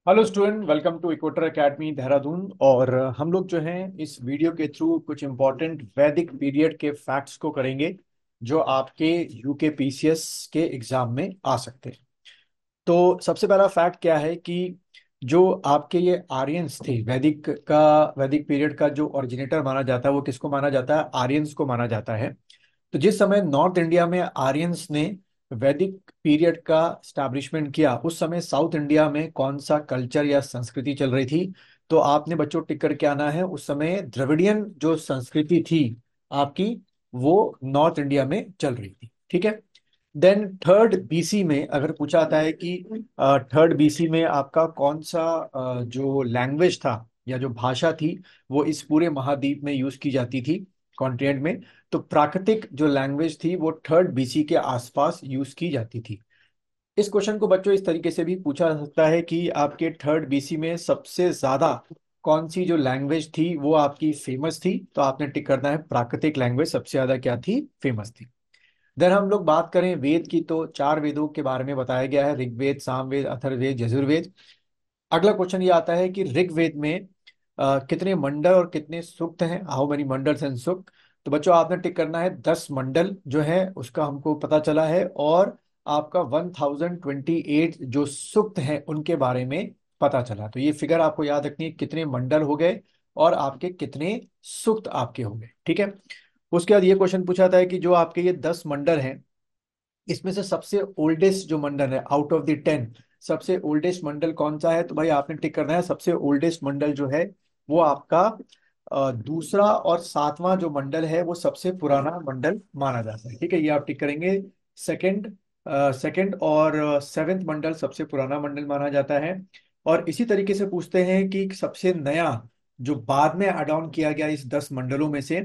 Hello student, welcome to Equator Academy Dehradun. और हम लोग जो हैं इस वीडियो के थ्रू कुछ इंपॉर्टेंट वैदिक पीरियड के फैक्ट्स को करेंगे जो आपके यूके पीसीएस के एग्जाम में आ सकते हैं। तो सबसे पहला फैक्ट क्या है कि जो आपके ये आर्यंस थे, वैदिक पीरियड का जो ओरिजिनेटर माना जाता है वो किसको माना जाता है? आर्यंस को माना जाता है। तो जिस समय नॉर्थ इंडिया में आर्यंस ने वैदिक पीरियड का स्टैब्लिशमेंट किया, उस समय साउथ इंडिया में कौन सा कल्चर या संस्कृति चल रही थी? तो आपने बच्चों टिक करके आना है, उस समय द्रविडियन जो संस्कृति थी आपकी, वो नॉर्थ इंडिया में चल रही थी। ठीक है। देन थर्ड बीसी में अगर पूछा जाता है कि थर्ड बीसी में आपका कौन सा जो लैंग्वेज था या जो भाषा थी वो इस पूरे महाद्वीप में यूज की जाती थी, कॉन्टिनेंट में, तो प्राकृतिक जो लैंग्वेज थी वो थर्ड बीसी के आसपास यूज की जाती थी। इस क्वेश्चन को बच्चों इस तरीके से भी पूछा जा सकता है कि आपके थर्ड बीसी में सबसे ज्यादा कौन सी जो लैंग्वेज थी वो आपकी फेमस थी? तो आपने टिक करना है प्राकृतिक लैंग्वेज सबसे ज्यादा क्या थी? फेमस थी। देन हम लोग बात करें वेद की, तो चार वेदों के बारे में बताया गया है: ऋग्वेद, सामवेद, अथर्ववेद, यजुर्वेद। अगला क्वेश्चन ये आता है कि ऋग्वेद में कितने मंडल और कितने सूक्त हैं? हाउ मेनी मंडल्स एंड सूक्त? तो बच्चों आपने टिक करना है 10 मंडल जो है उसका हमको पता चला है, और आपका 1028 जो सूक्त हैं उनके बारे में पता चला। तो ये फिगर आपको याद रखनी है, कितने मंडल हो गए और आपके कितने सूक्त आपके हो गए। ठीक है। उसके बाद ये क्वेश्चन पूछा था कि जो आपके ये 10 मंडल हैं, इसमें से सबसे ओल्डेस्ट जो मंडल है आउट ऑफ द 10, सबसे ओल्डेस्ट मंडल कौन सा है? तो भाई आपने टिक करना है, सबसे ओल्डेस्ट मंडल जो है वो आपका दूसरा और सातवां जो मंडल है वो सबसे पुराना मंडल माना जाता है। ठीक है, ये आप टिक करेंगे। सेकंड सेकंड और सेवेंथ मंडल सबसे पुराना मंडल माना जाता है। और इसी तरीके से पूछते हैं कि सबसे नया जो बाद में एड ऑन किया गया इस 10 मंडलों में से,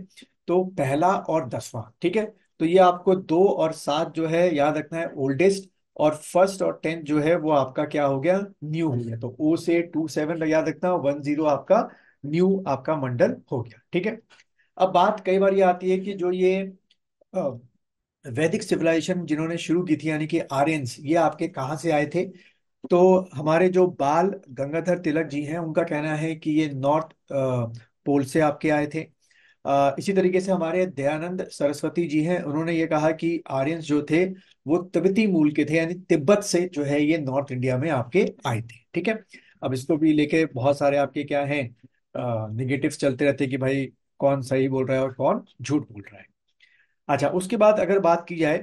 तो पहला और 10वां। ठीक है। तो ये आपको 2 और 7 जो है याद रखना है ओल्डेस्ट, और फर्स्ट और 10 जो है वो आपका क्या हो गया? न्यू हो गया। तो ओ से 27 याद रखना, 10 आपका न्यू आपका मंडल हो गया। ठीक है। अब बात कई बार ये आती है कि जो ये अ, वैदिक सिविलाइजेशन जिन्होंने शुरू की थी यानी कि आर्यंस, ये आपके कहाँ से आए थे? तो हमारे जो बाल गंगाधर तिलक जी हैं उनका कहना है कि ये नॉर्थ पोल से आपके आए थे। इसी तरीके से हमारे दयानंद सरस्वती जी हैं, उन्होंने ये कहा कि आर्यंस जो थे वो तिब्बती मूल के थे, यानी तिब्बत से जो है ये नॉर्थ इंडिया में आपके आए थे। ठीक है। अब इसको भी लेके बहुत सारे आपके क्या हैं, निगेटिव्स चलते रहते हैं कि भाई कौन सही बोल रहा है और कौन झूठ बोल रहा है। अच्छा, उसके बाद अगर बात की जाए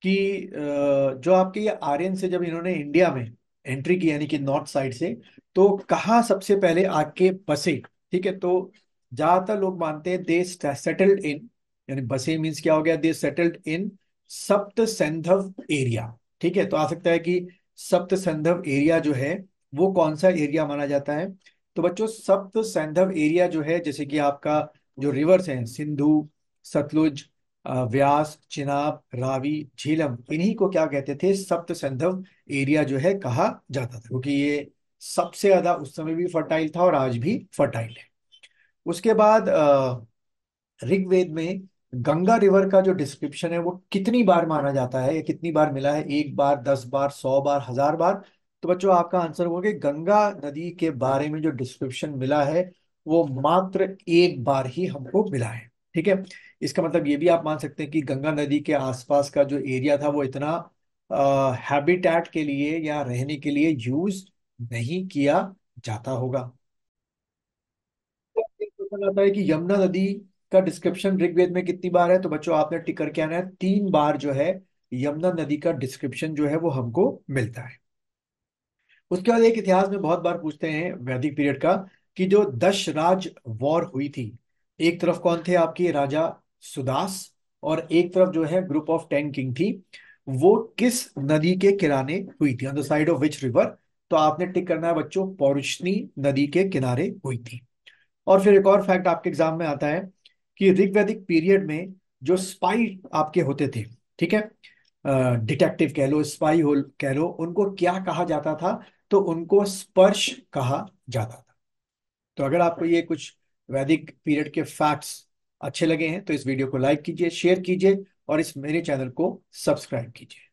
कि जो आपके ये आर्यन से जब इन्होंने इंडिया में एंट्री की यानी कि नॉर्थ साइड से, तो कहाँ सबसे पहले आके बसे? ठीक है। तो ज्यादातर लोग मानते हैं दे सेटल्ड इन, यानी बसे मीन्स क्या हो गया? दे सेटल्ड इन सप्त सिंधव एरिया। ठीक है। तो आ सकता है कि सप्त सिंधव एरिया जो है वो कौन सा एरिया माना जाता है? तो बच्चों सप्त सिंधव एरिया जो है, जैसे कि आपका जो रिवर्स हैं सिंधु, सतलुज, व्यास, चिनाब, रावी, झेलम, इन्हीं को क्या कहते थे? सप्त सिंधव एरिया जो है कहा जाता था, क्योंकि ये सबसे ज्यादा उस समय भी फर्टाइल था और आज भी फर्टाइल है। उसके बाद ऋग्वेद में गंगा रिवर का जो डिस्क्रिप्शन है वो कितनी बार माना जाता है या कितनी बार मिला है? 1 बार, 10 बार, 100 बार, 1000 बार? तो बच्चों आपका आंसर होगा कि गंगा नदी के बारे में जो डिस्क्रिप्शन मिला है वो मात्र 1 बार ही हमको मिला है। ठीक है। इसका मतलब ये भी आप मान सकते हैं कि गंगा नदी के आसपास का जो एरिया था वो इतना हैबिटेट के लिए या रहने के लिए यूज नहीं किया जाता होगा। एक क्वेश्चन आता है कि यमुना नदी का डिस्क्रिप्शन ऋग्वेद में कितनी बार है? तो बच्चों आपने टिक करके आना है, 3 बार जो है यमुना नदी का डिस्क्रिप्शन जो है वो हमको मिलता है। उसके बाद एक इतिहास में बहुत बार पूछते हैं वैदिक पीरियड का कि जो दशराज वॉर हुई थी, एक तरफ कौन थे आपके राजा? सुदास। और एक तरफ जो है ग्रुप ऑफ 10 किंग थी, वो किस नदी के किनारे हुई थी? On the side of which river? तो आपने टिक करना है बच्चों, पौरुष्णी नदी के किनारे हुई थी। और फिर एक और फैक्ट आपके एग्जाम में आता है कि ऋग्वैदिक पीरियड में जो स्पाई आपके होते थे, ठीक है, डिटेक्टिव कह लो, स्पाई हो कह लो, उनको क्या कहा जाता था? तो उनको स्पर्श कहा जाता था। तो अगर आपको ये कुछ वैदिक पीरियड के फैक्ट्स अच्छे लगे हैं तो इस वीडियो को लाइक कीजिए, शेयर कीजिए और इस मेरे चैनल को सब्सक्राइब कीजिए।